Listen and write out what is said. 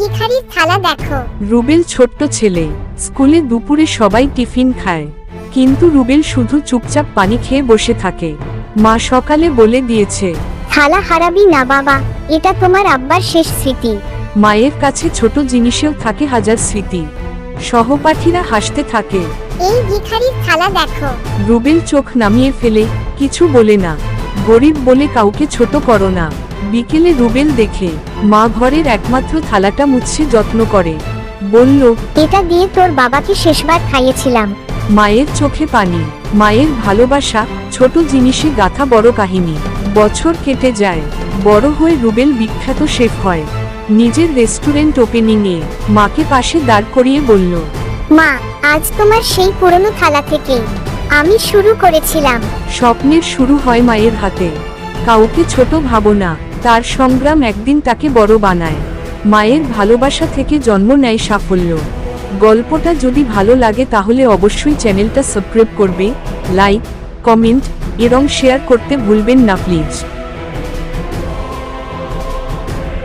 ভিখারির থালা দেখো। রুবেল ছোট্ট ছেলে, স্কুলে দুপুরে সবাই টিফিন খায়, কিন্তু রুবেল শুধু চুপচাপ পানি খেয়ে বসে থাকে। মা সকালে বলে দিয়েছে, থালা হারাবি না বাবা, এটা তোমার আব্বার শেষ স্মৃতি। মায়ের কাছে ছোট জিনিসেও থাকে হাজার স্মৃতি। সহপাঠীরা হাসতে থাকে। এই ভিখারির থালা দেখো। রুবেল চোখ নামিয়ে ফেলে, কিছু বলে না। গরিব বলে কাউকে ছোট করো না। বিকেলে রুবেল দেখে মা ঘরের একমাত্র থালাটা মুছছে যত্ন করে। বলল, এটা দিয়ে তোর বাবাকে শেষবার খাইয়েছিলাম। মায়ের চোখে পানি। মায়ের ভালোবাসা ছোট জিনিসে গাথা বড় কাহিনী। বছর কেটে যায়, বড় হয়ে রুবেল বিখ্যাত শেফ হয়। নিজের রেস্টুরেন্ট ওপেনিংয়ে মাকে পাশে দাঁড় করিয়ে বলল, মা, আজ তোমার সেই পুরনো থালা থেকে আমি শুরু করেছিলাম। স্বপ্নের শুরু হয় মায়ের হাতে। কাউকে ছোট ভাবো না, তার সংগ্রাম একদিন তাকে বড় বানায়। মায়ের ভালোবাসা থেকে জন্ম নেয় সাফল্য। গল্পটা যদি ভালো লাগে তাহলে অবশ্যই চ্যানেলটা সাবস্ক্রাইব করবে, লাইক, কমেন্ট এবং শেয়ার করতে ভুলবেন না প্লিজ।